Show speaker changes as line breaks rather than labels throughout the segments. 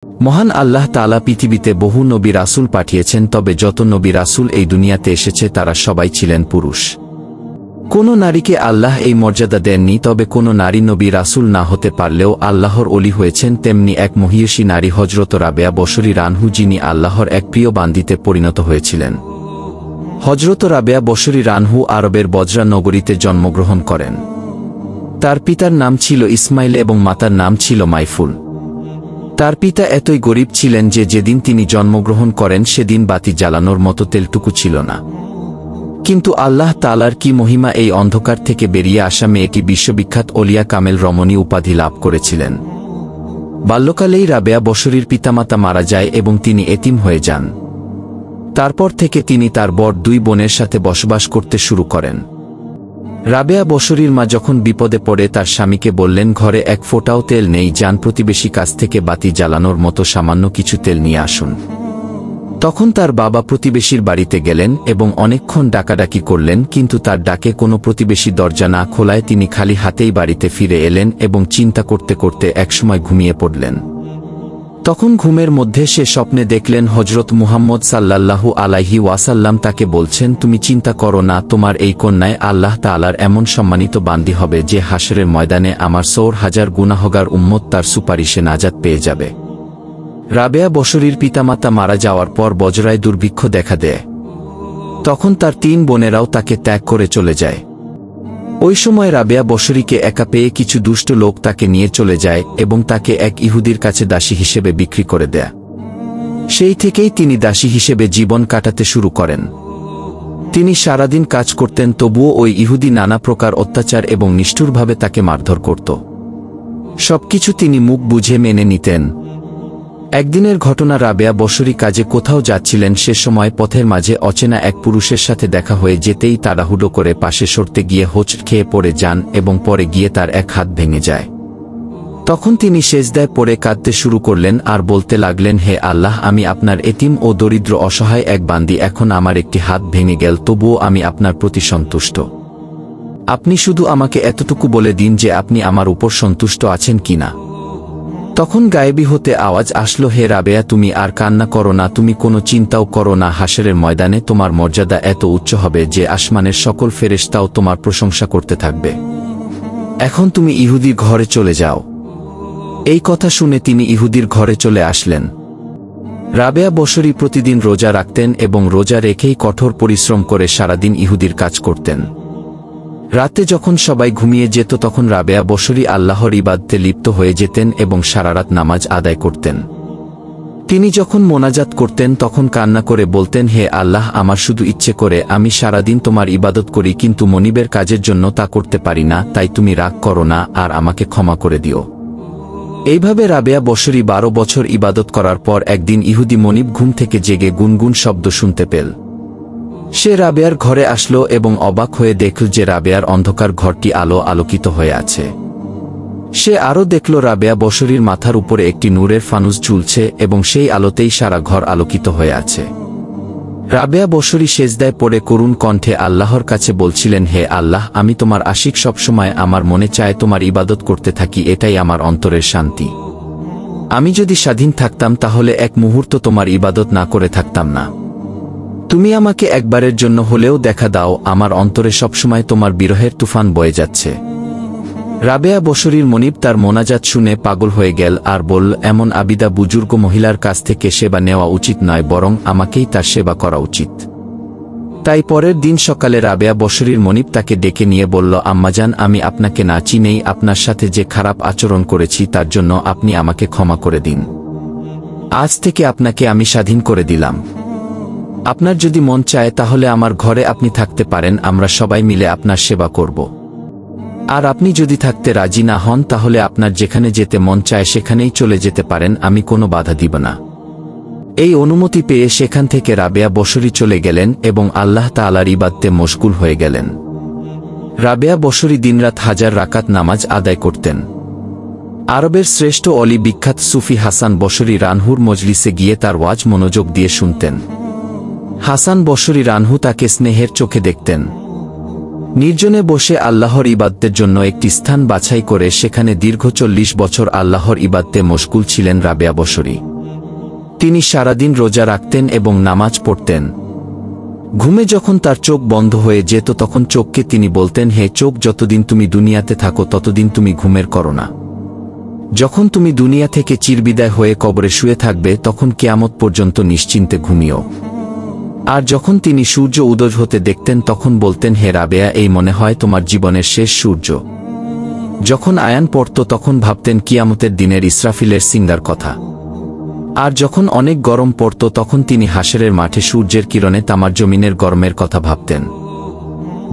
মহান আল্লাহ তাআলা পৃথিবীতে বহু নবী রাসূল পাঠিয়েছেন, তবে যত নবী রাসূল এই দুনিয়াতে এসেছে তারা সবাই ছিলেন পুরুষ। কোনো নারীকে আল্লাহ এই মর্যাদা দেননি, তবে কোনো নারী নবী রাসূল না হতে পারলেও আল্লাহর ওলি হয়েছেন। তেমনি এক মহিয়সী নারী হযরত রাবেয়া বসরী রানহু, যিনি আল্লাহর এক প্রিয় বান্দিতে পরিণত হয়েছিলেন। হযরত রাবেয়া বসরী রানহু আরবের বজরা নগরীতে জন্মগ্রহণ করেন। তার পিতার নাম ছিল ইসমাইল এবং মাতার নাম ছিল মাইফুল। তার পিতা এতই গরিব ছিলেন যে যেদিন তিনি জন্মগ্রহণ করেন সেদিন বাতি জ্বালানোর মতো তেলটুকু ছিল না। কিন্তু আল্লাহ তাআলার কি মহিমা, এই অন্ধকার থেকে বেরিয়ে আসা মেয়েটি বিশ্ববিখ্যাত অলিয়া কামেল রমণী উপাধি লাভ করেছিলেন। বাল্যকালেই রাবেয়া বসরীর পিতামাতা মারা যায় এবং তিনি এতিম হয়ে যান। তারপর থেকে তিনি তার বড় দুই বোনের সাথে বসবাস করতে শুরু করেন। রাবেয়া বসরীর মা যখন বিপদে পড়ে তার স্বামীকে বললেন, ঘরে এক ফোঁটাও তেল নেই, যান প্রতিবেশী কাছ থেকে বাতি জ্বালানোর মতো সামান্য কিছু তেল নিয়ে আসুন। তখন তার বাবা প্রতিবেশীর বাড়িতে গেলেন এবং অনেকক্ষণ ডাকাডাকি করলেন, কিন্তু তার ডাকে কোনো প্রতিবেশী দরজা না খোলায় তিনি খালি হাতেই বাড়িতে ফিরে এলেন এবং চিন্তা করতে করতে একসময় ঘুমিয়ে পড়লেন। তখন ঘুমের মধ্যে সে স্বপ্নে দেখলেন হযরত মুহাম্মদ সাল্লাল্লাহু আলাইহি ওয়াসাল্লাম তাকে বলছেন, তুমি চিন্তা করো না, তোমার এই কন্যায় আল্লাহ তাআলার এমন সম্মানিত বান্দী হবে যে হাশরের ময়দানে আমার ৭০,০০০ গুনাহগার উম্মত তার সুপারিশে নাজাত পেয়ে যাবে। রাবেয়া বসরীর পিতামাতা মারা যাওয়ার পর বজরায় দুর্ভিক্ষ দেখা দেয়। তখন তার ৩ বোনেরাও তাকে ত্যাগ করে চলে যায়। ওই সময় রাবেয়া বসরীকে একা পেয়ে কিছু দুষ্ট লোক তাকে নিয়ে চলে যায় এবং তাকে এক ইহুদির কাছে দাসী হিসেবে বিক্রি করে দেয়। সেই থেকেই তিনি দাসী হিসেবে জীবন কাটাতে শুরু করেন। তিনি সারাদিন কাজ করতেন, তবুও ওই ইহুদি নানা প্রকার অত্যাচার এবং নিষ্ঠুরভাবে তাকে মারধর করত। সবকিছু তিনি মুখ বুঝে মেনে নিতেন। একদিনের ঘটনা, রাবেয়া বসরী কাজে কোথাও যাচ্ছিলেন, সে সময় পথের মাঝে অচেনা এক পুরুষের সাথে দেখা হয়ে যেতেই তাড়াহুড়ো করে পাশে সরতে গিয়ে হোঁচট খেয়ে পড়ে যান এবং পরে গিয়ে তার এক হাত ভেঙে যায়। তখন তিনি সেজদায় পড়ে কাঁদতে শুরু করলেন আর বলতে লাগলেন, হে আল্লাহ, আমি আপনার এতিম ও দরিদ্র অসহায় এক বান্দী, এখন আমার একটি হাত ভেঙে গেল, তবুও আমি আপনার প্রতি সন্তুষ্ট। আপনি শুধু আমাকে এতটুকু বলে দিন যে আপনি আমার উপর সন্তুষ্ট আছেন কিনা। তখন গায়েবী হতে আওয়াজ আসলো, হে রাবেয়া, তুমি আর কান্না করো না, তুমি কোনো চিন্তাও করো না, হাশরের ময়দানে তোমার মর্যাদা এত উচ্চ হবে যে আসমানের সকল ফেরেশতাও তোমার প্রশংসা করতে থাকবে। এখন তুমি ইহুদির ঘরে চলে যাও। এই কথা শুনে তিনি ইহুদির ঘরে চলে আসলেন। রাবেয়া বসরী প্রতিদিন রোজা রাখতেন এবং রোজা রেখেই কঠোর পরিশ্রম করে সারাদিন ইহুদির কাজ করতেন। রাতে যখন সবাই ঘুমিয়ে যেত তখন রাবেয়া বসরী আল্লাহর ইবাদতে লিপ্ত হয়ে যেতেন এবং সারারাত নামাজ আদায় করতেন। তিনি যখন মোনাজাত করতেন তখন কান্না করে বলতেন, হে আল্লাহ, আমার শুধু ইচ্ছে করে আমি সারাদিন তোমার ইবাদত করি, কিন্তু মনিবের কাজের জন্য তা করতে পারি না, তাই তুমি রাগ করো না আর আমাকে ক্ষমা করে দিও। এইভাবে রাবেয়া বসরী ১২ বছর ইবাদত করার পর একদিন ইহুদি মনিব ঘুম থেকে জেগে গুনগুন শব্দ শুনতে পেল। সে রাবেয়ার ঘরে আসলো এবং অবাক হয়ে দেখল যে রাবেয়ার অন্ধকার ঘরটি আলোকিত হয়ে আছে। সে আরও দেখল রাবেয়া বসরীর মাথার উপরে একটি নূরের ফানুস ঝুলছে এবং সেই আলোতেই সারা ঘর আলোকিত হয়ে আছে। রাবেয়া বসরী সেজদায় পড়ে করুণ কণ্ঠে আল্লাহর কাছে বলছিলেন, হে আল্লাহ, আমি তোমার আশিক, সবসময় আমার মনে চায় তোমার ইবাদত করতে থাকি, এটাই আমার অন্তরের শান্তি। আমি যদি স্বাধীন থাকতাম তাহলে এক মুহূর্ত তোমার ইবাদত না করে থাকতাম না। তুমি আমাকে একবারের জন্য হলেও দেখা দাও, আমার অন্তরে সবসময় তোমার বিরহের তুফান বয়ে যাচ্ছে। রাবেয়া বসরীর মনিব তার মোনাজাত শুনে পাগল হয়ে গেল আর বলল, এমন আবিদা বুজুর্গ মহিলার কাছ থেকে সেবা নেওয়া উচিত নয়, বরং আমাকেই তার সেবা করা উচিত। তাই পরের দিন সকালে রাবেয়া বসরীর মনিব তাকে ডেকে নিয়ে বলল, আম্মাজান, আমি আপনাকে না চিনেই আপনার সাথে যে খারাপ আচরণ করেছি তার জন্য আপনি আমাকে ক্ষমা করে দিন। আজ থেকে আপনাকে আমি স্বাধীন করে দিলাম। আপনার যদি মন চায় তাহলে আমার ঘরে আপনি থাকতে পারেন, আমরা সবাই মিলে আপনার সেবা করব। আর আপনি যদি থাকতে রাজি না হন তাহলে আপনার যেখানে যেতে মন চায় সেখানেই চলে যেতে পারেন, আমি কোনো বাধা দিব না। এই অনুমতি পেয়ে সেখান থেকে রাবেয়া বসরী চলে গেলেন এবং আল্লাহ তাআলার ইবাদতে মশগুল হয়ে গেলেন। রাবেয়া বসরী দিনরাত ১০০০ রাকাত নামাজ আদায় করতেন। আরবের শ্রেষ্ঠ অলি বিখ্যাত সুফি হাসান বসরী রানহুর মজলিসে গিয়ে তার ওয়াজ মনোযোগ দিয়ে শুনতেন। হাসান বসরী রানহু তাকে স্নেহের চোখে দেখতেন। নির্জনে বসে আল্লাহর ইবাদতের জন্য একটি স্থান বাছাই করে সেখানে দীর্ঘ 40 বছর আল্লাহর ইবাদতে মশগুল ছিলেন রাবেয়া বসরী। তিনি সারাদিন রোজা রাখতেন এবং নামাজ পড়তেন। ঘুমে যখন তার চোখ বন্ধ হয়ে যেত তখন চোখকে তিনি বলতেন, হে চোখ, যতদিন তুমি দুনিয়াতে থাকো ততদিন তুমি ঘুমের করো না। যখন তুমি দুনিয়া থেকে চিরবিদায় হয়ে কবরে শুয়ে থাকবে তখন কিয়ামত পর্যন্ত নিশ্চিন্তে ঘুমিও। আর যখন তিনি সূর্য উদয় হতে দেখতেন তখন বলতেন, হে রাবেয়া, এই মনে হয় তোমার জীবনের শেষ সূর্য। যখন আয়ান পড়ত তখন ভাবতেন কিয়ামতের দিনের ইসরাফিলের সিঙ্গার কথা। আর যখন অনেক গরম পড়ত তখন তিনি হাসরের মাঠে সূর্যের কিরণে তামার জমিনের গরমের কথা ভাবতেন।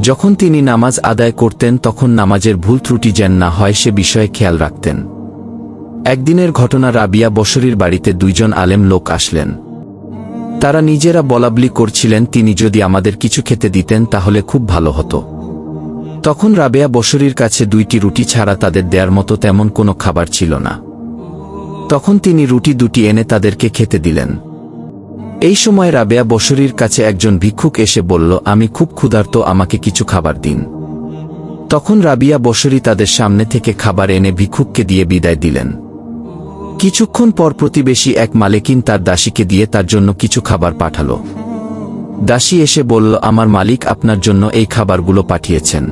যখন তিনি নামাজ আদায় করতেন তখন নামাজের ভুল ত্রুটি যেন না হয় সে বিষয়ে খেয়াল রাখতেন। একদিনের ঘটনা, রাবিয়া বসরীর বাড়িতে 2 জন আলেম লোক আসলেন। তারা নিজেরা বলাবলি করছিলেন, তিনি যদি আমাদের কিছু খেতে দিতেন তাহলে খুব ভালো হতো। তখন রাবেয়া বসরীর কাছে 2টি রুটি ছাড়া তাদের দেয়ার মতো তেমন কোনো খাবার ছিল না। তখন তিনি রুটি 2টি এনে তাদেরকে খেতে দিলেন। এই সময় রাবেয়া বসরীর কাছে একজন ভিক্ষুক এসে বলল, আমি খুব ক্ষুধার্ত, আমাকে কিছু খাবার দিন। তখন রাবিয়া বসরী তাদের সামনে থেকে খাবার এনে ভিক্ষুককে দিয়ে বিদায় দিলেন। কিছুক্ষণ পর প্রতিবেশী এক মালিকিন তার দাসীকে দিয়ে তার জন্য কিছু খাবার পাঠাল। দাসী এসে বলল, আমার মালিক আপনার জন্য এই খাবারগুলো পাঠিয়েছেন।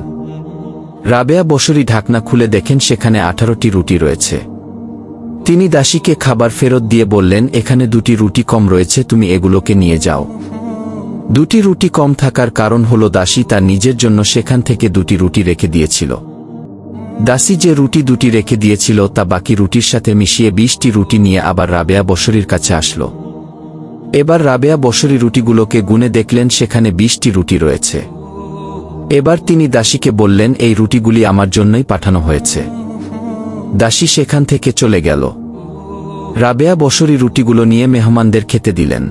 রাবেয়া বসরী ঢাকনা খুলে দেখেন সেখানে 18টি রুটি রয়েছে। তিনি দাসীকে খাবার ফেরত দিয়ে বললেন, এখানে 2টি রুটি কম রয়েছে, তুমি এগুলোকে নিয়ে যাও। 2টি রুটি কম থাকার কারণ হল দাসী তার নিজের জন্য সেখান থেকে 2টি রুটি রেখে দিয়েছিল। দাসী যে রুটি 2টি রেখে দিয়েছিল তা বাকি রুটির সাথে মিশিয়ে 20টি রুটি নিয়ে আবার রাবেয়া বসরীর কাছে আসলো। এবার রাবেয়া বসরী রুটিগুলোকে গুনে দেখলেন সেখানে 20টি রুটি রয়েছে। এবার তিনি দাসীকে বললেন, এই রুটিগুলি আমার জন্যই পাঠানো হয়েছে। দাসী সেখান থেকে চলে গেল। রাবেয়া বসরী রুটিগুলো নিয়ে মেহমানদের খেতে দিলেন।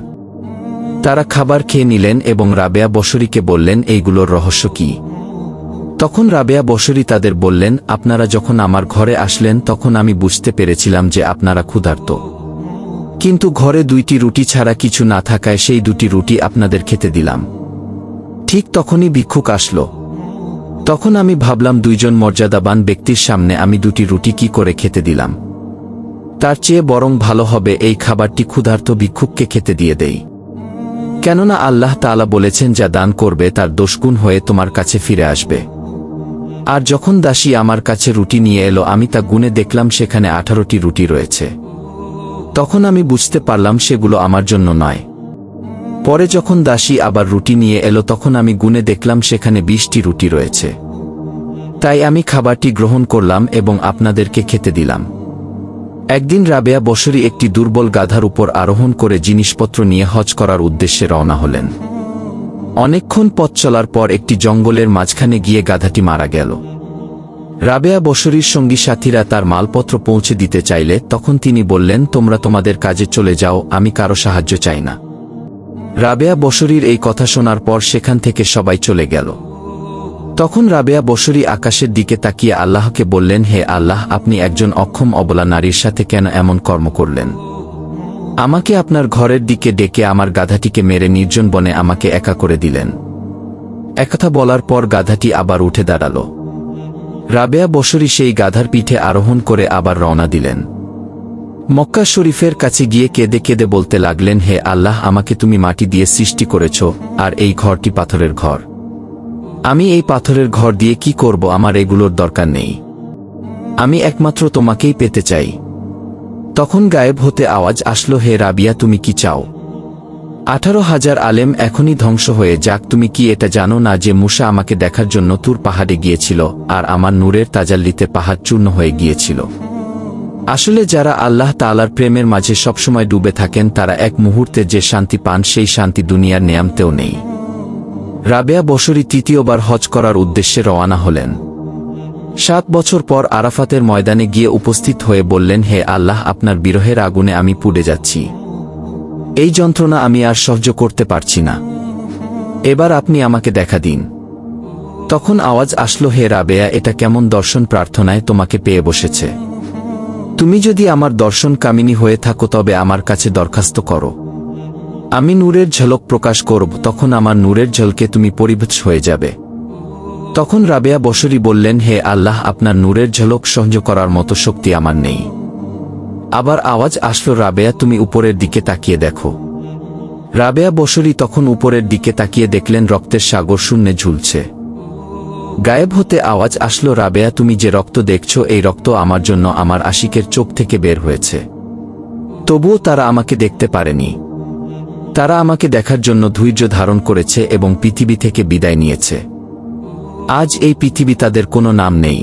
তারা খাবার খেয়ে নিলেন এবং রাবেয়া বসরীকে বললেন, এইগুলোর রহস্য কি? তখন রাবেয়া বসরী তাদের বললেন, আপনারা যখন আমার ঘরে আসলেন তখন আমি বুঝতে পেরেছিলাম যে আপনারা ক্ষুধার্ত, কিন্তু ঘরে 2টি রুটি ছাড়া কিছু না থাকায় সেই 2টি রুটি আপনাদের খেতে দিলাম। ঠিক তখনই ভিক্ষুক আসলো। তখন আমি ভাবলাম, 2 জন মর্যাদাবান ব্যক্তির সামনে আমি 2টি রুটি কি করে খেতে দিলাম? তার চেয়ে বরং ভালো হবে এই খাবারটি ক্ষুধার্ত ভিক্ষুককে খেতে দিয়ে দেই। কেননা আল্লাহ তাআলা বলেছেন, যা দান করবে তার 10 গুণ হয়ে তোমার কাছে ফিরে আসবে। আর যখন দাসী আমার কাছে রুটি নিয়ে এলো আমি তা গুনে দেখলাম সেখানে 18টি রুটি রয়েছে। তখন আমি বুঝতে পারলাম সেগুলো আমার জন্য নয়। পরে যখন দাসী আবার রুটি নিয়ে এলো তখন আমি গুনে দেখলাম সেখানে 20টি রুটি রয়েছে। তাই আমি খাবারটি গ্রহণ করলাম এবং আপনাদেরকে খেতে দিলাম। একদিন রাবেয়া বসরী একটি দুর্বল গাধার উপর আরোহণ করে জিনিসপত্র নিয়ে হজ করার উদ্দেশ্যে রওনা হলেন। অনেকক্ষণ পথ চলার পর একটি জঙ্গলের মাঝখানে গিয়ে গাধাটি মারা গেল। রাবেয়া বসরীর সঙ্গী সাথীরা তার মালপত্র পৌঁছে দিতে চাইলে তখন তিনি বললেন, তোমরা তোমাদের কাজে চলে যাও, আমি কারো সাহায্য চাই না। রাবেয়া বসরীর এই কথা শোনার পর সেখান থেকে সবাই চলে গেল। তখন রাবেয়া বসরী আকাশের দিকে তাকিয়ে আল্লাহকে বললেন, হে আল্লাহ, আপনি একজন অক্ষম অবলা নারীর সাথে কেন এমন কর্ম করলেন? আমাকে আপনার ঘরের দিকে ডেকে আমার গাধাটিকে মেরে নির্জন বনে আমাকে একা করে দিলেন। একথা বলার পর গাধাটি আবার উঠে দাঁড়াল। রাবেয়া বসরী সেই গাধার পিঠে আরোহণ করে আবার রওনা দিলেন। মক্কা শরীফের কাছে গিয়ে কেঁদে কেঁদে বলতে লাগলেন, হে আল্লাহ, আমাকে তুমি মাটি দিয়ে সৃষ্টি করেছ, আর এই ঘরটি পাথরের ঘর। আমি এই পাথরের ঘর দিয়ে কি করব? আমার এগুলোর দরকার নেই, আমি একমাত্র তোমাকেই পেতে চাই। তখন গায়েব হতে আওয়াজ আসলো, হে রাবিয়া, তুমি কি চাও? 18,000 আলেম এখনই ধ্বংস হয়ে যাক। তুমি কি এটা জানো না যে মূসা আমাকে দেখার জন্য তুর পাহাড়ে গিয়েছিল, আর আমার নূরের তাজাল্লিতে পাহাড় চূর্ণ হয়ে গিয়েছিল? আসলে যারা আল্লাহ তাআলার প্রেমের মাঝে সবসময় ডুবে থাকেন তারা এক মুহূর্তে যে শান্তি পান সেই শান্তি দুনিয়ার নেয়ামতেও নেই। রাবেয়া বসরী তৃতীয়বার হজ করার উদ্দেশ্যে রওনা হলেন। 7 বছর পর আরাফাতের ময়দানে গিয়ে উপস্থিত হয়ে বললেন, হে আল্লাহ, আপনার বিরহের আগুনে আমি পুড়ে যাচ্ছি। এই যন্ত্রণা আমি আর সহ্য করতে পারছি না, এবার আপনি আমাকে দেখা দিন। তখন আওয়াজ আসলো, হে রাবেয়া, এটা কেমন দর্শন? প্রার্থনায় তোমাকে পেয়ে বসেছে। তুমি যদি আমার দর্শন কামিনী হয়ে থাকো তবে আমার কাছে দরখাস্ত করো, আমি নূরের ঝলক প্রকাশ করব, তখন আমার নূরের ঝলকে তুমি পরিবশ হয়ে যাবে। তখন রাবেয়া বসরি বললেন, হে আল্লাহ, আপনার নূরের ঝলক সহ্য করার মতো শক্তি আমার নেই। আবার আওয়াজ আসলো, রাবেয়া তুমি উপরের দিকে তাকিয়ে দেখো। রাবেয়া বসরি তখন উপরের দিকে তাকিয়ে দেখলেন রক্তের সাগর শূন্যে ঝুলছে। গায়েব হতে আওয়াজ আসলো, রাবেয়া তুমি যে রক্ত দেখছো এই রক্ত আমার জন্য আমার আশিকের চোখ থেকে বের হয়েছে। তবুও তারা আমাকে দেখতে পারেনি। তারা আমাকে দেখার জন্য ধৈর্য ধারণ করেছে এবং পৃথিবী থেকে বিদায় নিয়েছে। আজ এই পৃথিবী তাদের কোনো নাম নেই,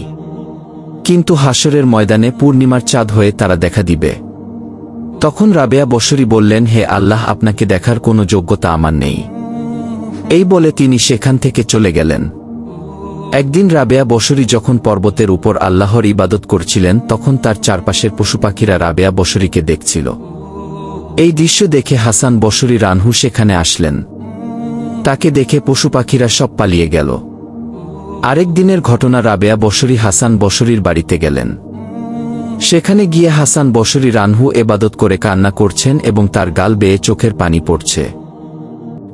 কিন্তু হাসরের ময়দানে পূর্ণিমার চাঁদ হয়ে তারা দেখা দিবে। তখন রাবেয়া বসরি বললেন, হে আল্লাহ, আপনাকে দেখার কোনো যোগ্যতা আমার নেই। এই বলে তিনি সেখান থেকে চলে গেলেন। একদিন রাবেয়া বসরি যখন পর্বতের উপর আল্লাহর ইবাদত করছিলেন, তখন তার চারপাশের পশুপাখিরা রাবেয়া বসরিকে দেখছিল। এই দৃশ্য দেখে হাসান বসরি রানহু সেখানে আসলেন। তাকে দেখে পশুপাখিরা সব পালিয়ে গেল। আরেক দিনের ঘটনা, রাবেয়া বসরি হাসান বসরির বাড়িতে গেলেন। সেখানে গিয়ে হাসান বসরি রানহু ইবাদত করে কান্না করছেন এবং তার গাল বেয়ে চোখের পানি পড়ছে।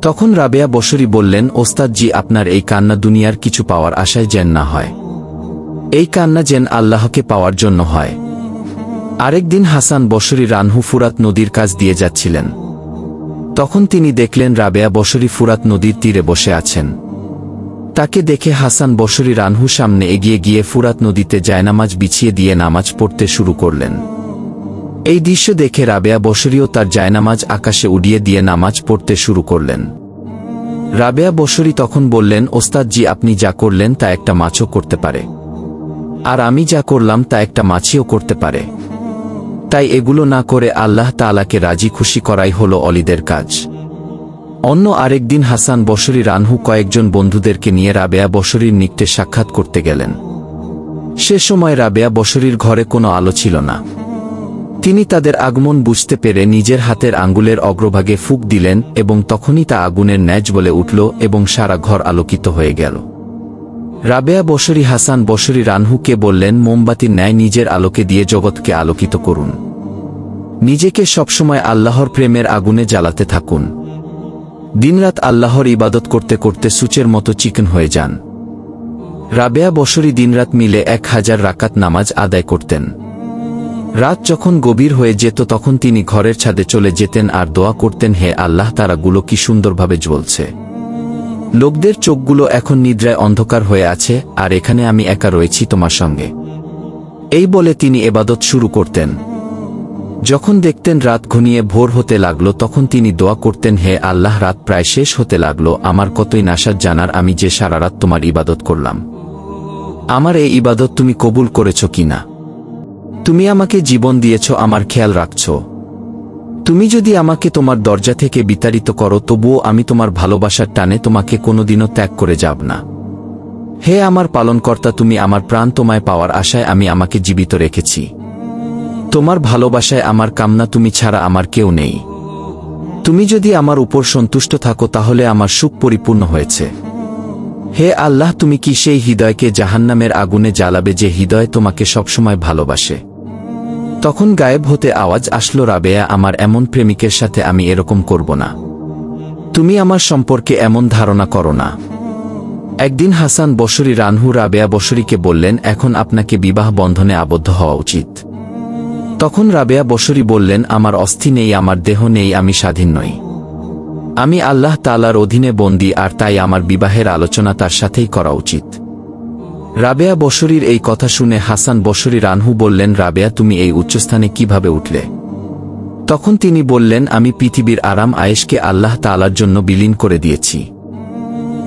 তখন রাবেয়া বসরি বললেন, ওস্তাদ জি, আপনার এই কান্না দুনিয়ার কিছু পাওয়ার আশায় যেন না হয়। এই কান্না যেন আল্লাহকে পাওয়ার জন্য হয়। আরেকদিন হাসান বসরি রানহু ফুরাত নদীর কাছ দিয়ে যাচ্ছিলেন। তখন তিনি দেখলেন রাবেয়া বসরি ফুরাত নদীর তীরে বসে আছেন। তাকে দেখে হাসান বসরি রানহু সামনে এগিয়ে গিয়ে ফুরাত নদীতে জায়নামাজ বিছিয়ে দিয়ে নামাজ পড়তে শুরু করলেন। এই দৃশ্য দেখে রাবেয়া বসরিও তার জায়নামাজ আকাশে উড়িয়ে দিয়ে নামাজ পড়তে শুরু করলেন। রাবেয়া বসরি তখন বললেন, ওস্তাদ জি, আপনি যা করলেন তা একটা মাছও করতে পারে, আর আমি যা করলাম তা একটা মাছিও করতে পারে। তাই এগুলো না করে আল্লাহ তাআলাকে রাজি খুশি করাই হলো অলিদের কাজ। অন্য আরেকদিন হাসান বসরি রানহু কয়েকজন বন্ধুদেরকে নিয়ে রাবেয়া বসরির নিকটে সাক্ষাৎ করতে গেলেন। সে সময় রাবেয়া বসরির ঘরে কোনো আলো ছিল না। তিনি তাদের আগমন বুঝতে পেরে নিজের হাতের আঙ্গুলের অগ্রভাগে ফুঁক দিলেন এবং তখনই তা আগুনের ন্যাজ বলে উঠল এবং সারা ঘর আলোকিত হয়ে গেল। রাবেয়া বসরি হাসান বসরি রানহুকে বললেন, মোমবাতির ন্যায় নিজের আলোকে দিয়ে জগৎকে আলোকিত করুন। নিজেকে সবসময় আল্লাহর প্রেমের আগুনে জ্বালাতে থাকুন। দিনরাত আল্লাহর ইবাদত করতে করতে সূচের মতো চিকন হয়ে যান। রাবেয়া বসরি দিনরাত মিলে 1000 রাকাত নামাজ আদায় করতেন। রাত যখন গভীর হয়ে যেত তখন তিনি ঘরের ছাদে চলে যেতেন আর দোয়া করতেন, হে আল্লাহ, তারাগুলো কি সুন্দরভাবে জ্বলছে। লোকদের চোখগুলো এখন নিদ্রায় অন্ধকার হয়ে আছে, আর এখানে আমি একা রয়েছি তোমার সঙ্গে। এই বলে তিনি ইবাদত শুরু করতেন। যখন দেখতেন রাত ঘনিয়ে ভোর হতে লাগলো তখন তিনি দোয়া করতেন, হে আল্লাহ, রাত প্রায় শেষ হতে লাগলো, আমার কতই নাশাত জানার আমি যে সারা রাত তোমার ইবাদত করলাম। আমার এই ইবাদত তুমি কবুল করেছ কিনা? তুমি আমাকে জীবন দিয়েছ, আমার খেয়াল রাখছ। তুমি যদি আমাকে তোমার দরজা থেকে বিতাড়িত করো তবুও আমি তোমার ভালোবাসার টানে তোমাকে কোনোদিনও ত্যাগ করে যাব না। হে আমার পালনকর্তা, তুমি আমার প্রাণ তোমায় পাওয়ার আশায় আমি আমাকে জীবিত রেখেছি। তোমার ভালোবাসায় আমার কামনা, তুমি ছাড়া আমার কেউ নেই। তুমি যদি আমার উপর সন্তুষ্ট থাকো তাহলে আমার সুখ পরিপূর্ণ হয়েছে। হে আল্লাহ, তুমি কি সেই হৃদয়কে জাহান্নামের আগুনে জ্বালাবে যে হৃদয় তোমাকে সবসময় ভালোবাসে? তখন গায়েব হতে আওয়াজ আসলো, রাবেয়া, আমার এমন প্রেমিকের সাথে আমি এরকম করব না। তুমি আমার সম্পর্কে এমন ধারণা করো না। একদিন হাসান বসরি রানহু রাবেয়া বসরিকে বললেন, এখন আপনাকে বিবাহ বন্ধনে আবদ্ধ হওয়া উচিত। তখন রাবেয়া বসরি বললেন, আমার অস্থি নেই, আমার দেহ নেই, আমি স্বাধীন নই। আমি আল্লাহ তাআলার অধীনে বন্দী, আর তাই আমার বিবাহের আলোচনা তার সাথেই করা উচিত। রাবেয়া বসরির এই কথা শুনে হাসান বসরি রানহু বললেন, রাবেয়া, তুমি এই উচ্চস্থানে কিভাবে উঠলে? তখন তিনি বললেন, আমি পৃথিবীর আরাম আয়েশকে আল্লাহ তাআলার জন্য বিলীন করে দিয়েছি।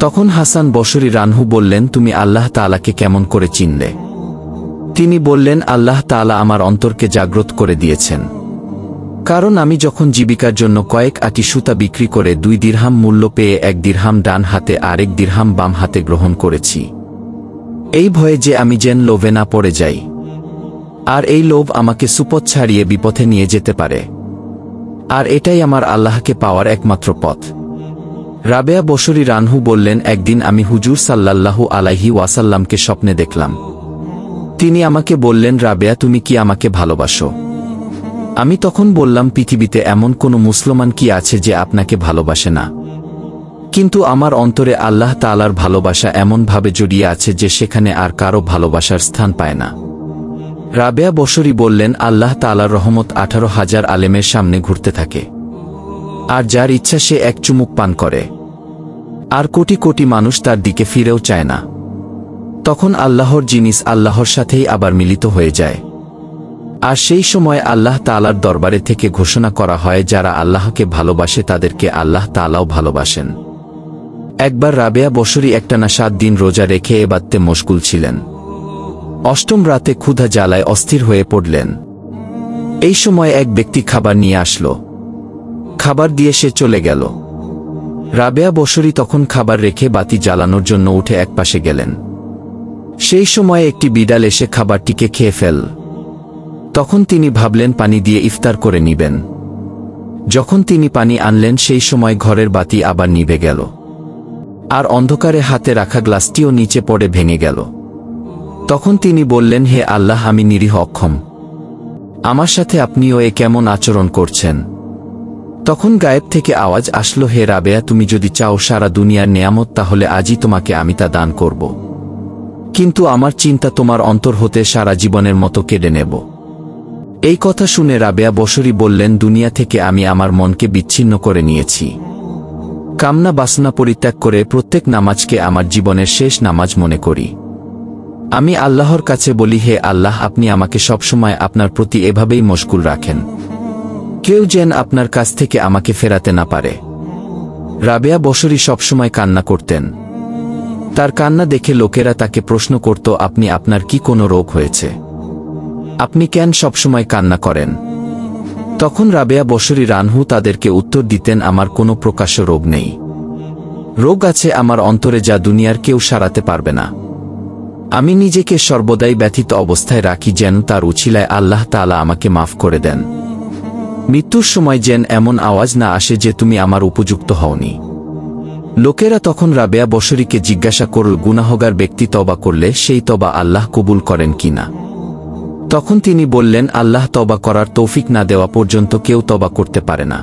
তখন হাসান বসরি রানহু বললেন, তুমি আল্লাহ তাআলাকে কেমন করে চিনলে? তিনি বললেন, আল্লাহ তাআলা আমার অন্তরকে জাগ্রত করে দিয়েছেন। কারণ আমি যখন জীবিকার জন্য কয়েক আটি সুতা বিক্রি করে 2 দিরহাম মূল্য পেয়ে 1 দিরহাম ডান হাতে আর 1 দিরহাম বাম হাতে গ্রহণ করেছি, এই ভয়ে যে আমি যেন লোভে না পড়ে যাই, আর এই লোভ আমাকে সুপথ ছাড়িয়ে বিপথে নিয়ে যেতে পারে, আর এটাই আমার আল্লাহকে পাওয়ার একমাত্র পথ। রাবেয়া বসরি রানহু বললেন, একদিন আমি হুজুর সাল্লাল্লাহু আলাইহি ওয়াসাল্লামকে স্বপ্নে দেখলাম। তিনি আমাকে বললেন, রাবেয়া, তুমি কি আমাকে ভালোবাসো? আমি তখন বললাম, পৃথিবীতে এমন কোনো মুসলমান কি আছে যে আপনাকে ভালোবাসে না? কিন্তু আমার অন্তরে আল্লাহ তাআলার ভালোবাসা এমনভাবে জড়িয়ে আছে যে সেখানে আর কারো ভালোবাসার স্থান পায় না। রাবেয়া বসরি বললেন, আল্লাহ তাআলার রহমত 18,000 আলেমের সামনে ঘুরতে থাকে, আর যার ইচ্ছা সে এক চুমুক পান করে, আর কোটি কোটি মানুষ তার দিকে ফিরেও চায় না। তখন আল্লাহর জিনিস আল্লাহর সাথেই আবার মিলিত হয়ে যায়, আর সেই সময় আল্লাহ তাআলার দরবারে থেকে ঘোষণা করা হয়, যারা আল্লাহকে ভালোবাসে তাদেরকে আল্লাহ তাআলাও ভালোবাসেন। একবার রাবেয়া বসরি একটানা 7 দিন রোজা রেখে ইবাদতে মশগুল ছিলেন। অষ্টম রাতে ক্ষুধা জ্বালায় অস্থির হয়ে পড়লেন। এই সময় এক ব্যক্তি খাবার নিয়ে আসলো। খাবার দিয়ে সে চলে গেল। রাবেয়া বসরি তখন খাবার রেখে বাতি জ্বালানোর জন্য উঠে একপাশে গেলেন। সেই সময় একটি বিড়াল এসে খাবারটিকে খেয়ে ফেল। তখন তিনি ভাবলেন পানি দিয়ে ইফতার করে নিবেন। যখন তিনি পানি আনলেন সেই সময় ঘরের বাতি আবার নিভে গেল, আর অন্ধকারে হাতে রাখা গ্লাসটিও নিচে পড়ে ভেঙে গেল। তখন তিনি বললেন, হে আল্লাহ, আমি নিরীহ অক্ষম, আমার সাথে আপনিও এ কেমন আচরণ করছেন? তখন গায়েব থেকে আওয়াজ আসলো, হে রাবেয়া, তুমি যদি চাও সারা দুনিয়ার নেয়ামত, তাহলে আজই তোমাকে আমি তা দান করব। কিন্তু আমার চিন্তা তোমার অন্তর হতে সারা জীবনের মতো কেড়ে নেব। এই কথা শুনে রাবেয়া বসরি বললেন, দুনিয়া থেকে আমি আমার মনকে বিচ্ছিন্ন করে নিয়েছি। কামনা বাসনা পরিত্যাগ করে প্রত্যেক নামাজকে আমার জীবনের শেষ নামাজ মনে করি। আমি আল্লাহর কাছে বলি, হে আল্লাহ, আপনি আমাকে সবসময় আপনার প্রতি এভাবেই মশগুল রাখেন, কেউ যেন আপনার কাছ থেকে আমাকে ফেরাতে না পারে। রাবেয়া বসরি সবসময় কান্না করতেন। তার কান্না দেখে লোকেরা তাকে প্রশ্ন করত, আপনি আপনার কি কোনো রোগ হয়েছে? আপনি কেন সবসময় কান্না করেন? তখন রাবেয়া বসরি রানহু তাদেরকে উত্তর দিতেন, আমার কোনো প্রকাশ্য রোগ নেই। রোগ আছে আমার অন্তরে, যা দুনিয়ার কেউ সারাতে পারবে না। আমি নিজেকে সর্বদাই ব্যথিত অবস্থায় রাখি, যেন তার উছিলায় আল্লাহ তাআলা আমাকে মাফ করে দেন। মৃত্যুর সময় যেন এমন আওয়াজ না আসে যে তুমি আমার উপযুক্ত হওনি। লোকেরা তখন রাবেয়া বসরিকে জিজ্ঞাসা করল, গুনাহগার ব্যক্তি তওবা করলে সেই তওবা আল্লাহ কবুল করেন কিনা? তখন তিনি বললেন, আল্লাহ তওবা করার তৌফিক না দেওয়া পর্যন্ত কেউ তওবা করতে পারে না,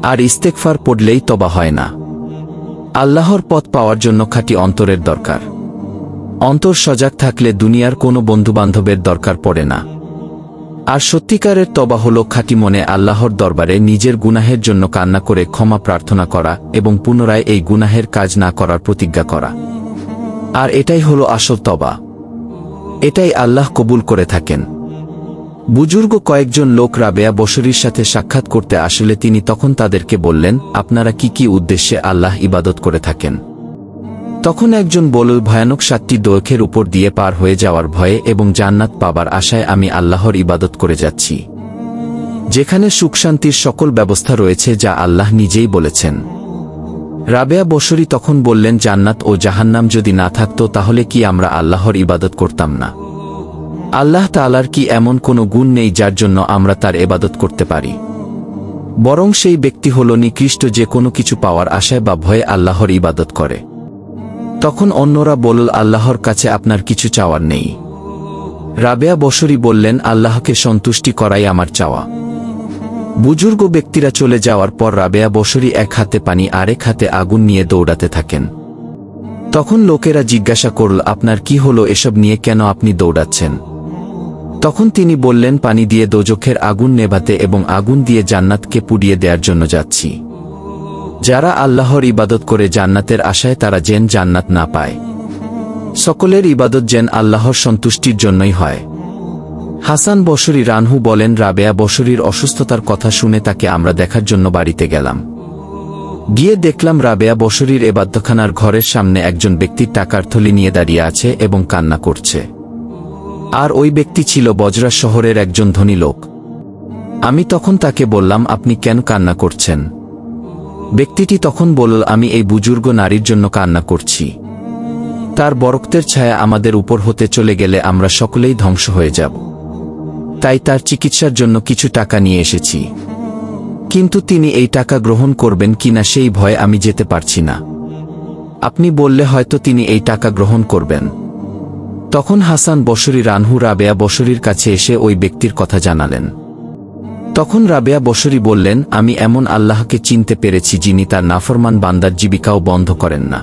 আর ইস্তেগফার পড়লেই তওবা হয় না। আল্লাহর পথ পাওয়ার জন্য খাঁটি অন্তরের দরকার। অন্তর সজাগ থাকলে দুনিয়ার কোনো বন্ধুবান্ধবের দরকার পড়ে না। আর সত্যিকারের তওবা হলো খাঁটি মনে আল্লাহর দরবারে নিজের গুনাহের জন্য কান্না করে ক্ষমা প্রার্থনা করা এবং পুনরায় এই গুনাহের কাজ না করার প্রতিজ্ঞা করা। আর এটাই হলো আসল তওবা। এটাই আল্লাহ কবুল করে থাকেন। বুজুর্গ কয়েকজন লোক রাবেয়া বসরির সাথে সাক্ষাৎ করতে আসলে তিনি তখন তাদেরকে বললেন, আপনারা কি কি উদ্দেশ্যে আল্লাহ ইবাদত করে থাকেন? তখন একজন বলল, ভয়ানক 7টি দৈর্ঘ্যের উপর দিয়ে পার হয়ে যাওয়ার ভয়ে এবং জান্নাত পাবার আশায় আমি আল্লাহর ইবাদত করে যাচ্ছি, যেখানে সুখ শান্তির সকল ব্যবস্থা রয়েছে, যা আল্লাহ নিজেই বলেছেন। রাবেয়া বসরি তখন বললেন, জান্নাত ও জাহান্নাম যদি না থাকতো তাহলে কি আমরা আল্লাহর ইবাদত করতাম না? আল্লাহ তাআলার কি এমন কোনো গুণ নেই যার জন্য আমরা তার ইবাদত করতে পারি? বরং সেই ব্যক্তি হল নিকৃষ্ট যে কোনো কিছু পাওয়ার আশায় বা ভয়ে আল্লাহর ইবাদত করে। তখন অন্যরা বলল, আল্লাহর কাছে আপনার কিছু চাওয়ার নেই? রাবেয়া বসরি বললেন, আল্লাহকে সন্তুষ্টি করাই আমার চাওয়া। বুজুর্গ ব্যক্তিরা চলে যাওয়ার পর রাবেয়া বসরি এক হাতে পানি আরেক হাতে আগুন নিয়ে দৌড়াতে থাকেন। তখন লোকেরা জিজ্ঞাসা করল, আপনার কি হলো, এসব নিয়ে কেন আপনি দৌড়াচ্ছেন? তখন তিনি বললেন, পানি দিয়ে দোজখের আগুন নেভাতে এবং আগুন দিয়ে জান্নাতকে পুড়িয়ে দেওয়ার জন্য যাচ্ছি। যারা আল্লাহর ইবাদত করে জান্নাতের আশায়, তারা যেন জান্নাত না পায়। সকলের ইবাদত যেন আল্লাহর সন্তুষ্টির জন্যই হয়। হাসান বসরি রানহু বলেন, রাবেয়া বসরির অসুস্থতার কথা শুনে তাকে আমরা দেখার জন্য বাড়িতে গেলাম। গিয়ে দেখলাম রাবেয়া বসরির ইবাদতখানার ঘরের সামনে একজন ব্যক্তির টাকার থলি নিয়ে দাঁড়িয়ে আছে এবং কান্না করছে। আর ওই ব্যক্তি ছিল বজরা শহরের একজন ধনী লোক। আমি তখন তাকে বললাম, আপনি কেন কান্না করছেন? ব্যক্তিটি তখন বলল, আমি এই বুজুর্গ নারীর জন্য কান্না করছি। তার বরকতের ছায়া আমাদের উপর হতে চলে গেলে আমরা সকলেই ধ্বংস হয়ে যাব। তাই তার চিকিৎসার জন্য কিছু টাকা নিয়ে এসেছি। কিন্তু তিনি এই টাকা গ্রহণ করবেন কিনা সেই ভয়ে আমি যেতে পারছি না। আপনি বললে হয়তো তিনি এই টাকা গ্রহণ করবেন। তখন হাসান বসরি রানহু রাবেয়া বসরির কাছে এসে ওই ব্যক্তির কথা জানালেন। তখন রাবেয়া বসরি বললেন, আমি এমন আল্লাহকে চিনতে পেরেছি যিনি তার নাফরমান বান্দার জীবিকাও বন্ধ করেন না।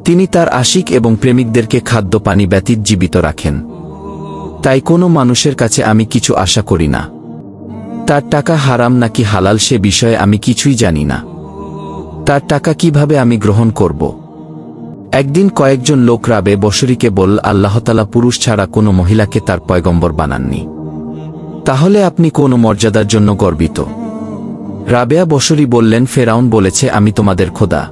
তিনি তার আশিক এবং প্রেমিকদেরকে খাদ্য পানি ব্যতীত জীবিত রাখেন। তাই কোনো মানুষের কাছে আমি কিছু আশা করি না। তার টাকা হারাম নাকি হালাল সে বিষয়ে আমি কিছুই জানি না। তার টাকা কিভাবে আমি গ্রহণ করব? একদিন কয়েকজন লোক রাবে বসরিকে বলল, আল্লাহতালা পুরুষ ছাড়া কোনো মহিলাকে তার পয়গম্বর বানাননি। তাহলে আপনি কোন মর্যাদার জন্য গর্বিত? রাবেয়া বসরি বললেন, ফেরাউন বলেছে আমি তোমাদের খোদা।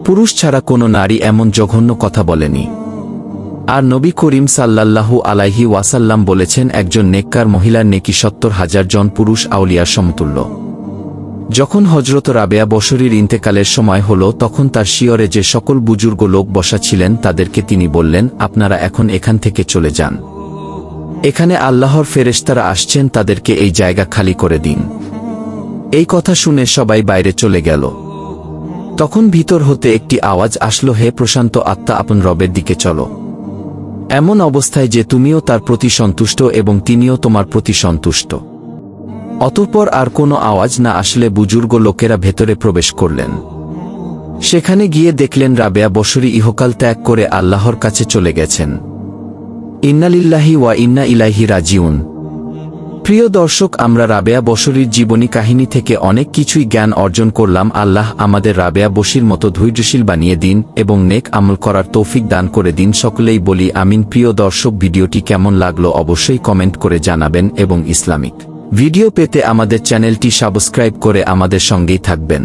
পুরুষ ছাড়া কোনো নারী এমন জঘন্য কথা বলেনি। আর নবী করিম সাল্লাল্লাহু আলাইহি ওয়াসাল্লাম বলেছেন, একজন নেককার মহিলার নেকি ৭০,০০০ জন পুরুষ আউলিয়ার সমতুল্য। যখন হযরত রাবেয়া বসরির ইন্তেকালের সময় হল, তখন তার শিয়রে যে সকল বুজুর্গ লোক বসা ছিলেন তাদেরকে তিনি বললেন, আপনারা এখন এখান থেকে চলে যান। এখানে আল্লাহর ফেরেশতারা আসছেন, তাদেরকে এই জায়গা খালি করে দিন। এই কথা শুনে সবাই বাইরে চলে গেল। তখন ভিতর হতে একটি আওয়াজ আসলো, হে প্রশান্ত আত্মা, আপন রবের দিকে চলো। এমন অবস্থায় যে তুমিও তার প্রতি সন্তুষ্ট এবং তিনিও তোমার প্রতি সন্তুষ্ট। অতঃপর আর কোনো আওয়াজ না আসলে বুজুর্গ লোকেরা ভেতরে প্রবেশ করলেন। সেখানে গিয়ে দেখলেন রাবেয়া বসরি ইহকাল ত্যাগ করে আল্লাহর কাছে চলে গেছেন। ইন্নালিল্লাহি ওয়া ইন্না ইলাইহি রাজিউন। প্রিয় দর্শক, আমরা রাবেয়া বসরির জীবনী কাহিনী থেকে অনেক কিছুই জ্ঞান অর্জন করলাম। আল্লাহ আমাদের রাবেয়া বসির মতো ধৈর্যশীল বানিয়ে দিন এবং নেক আমল করার তৌফিক দান করে দিন। সকলেই বলি আমিন। প্রিয় দর্শক, ভিডিওটি কেমন লাগলো অবশ্যই কমেন্ট করে জানাবেন এবং ইসলামিক ভিডিও পেতে আমাদের চ্যানেলটি সাবস্ক্রাইব করে আমাদের সঙ্গেই থাকবেন।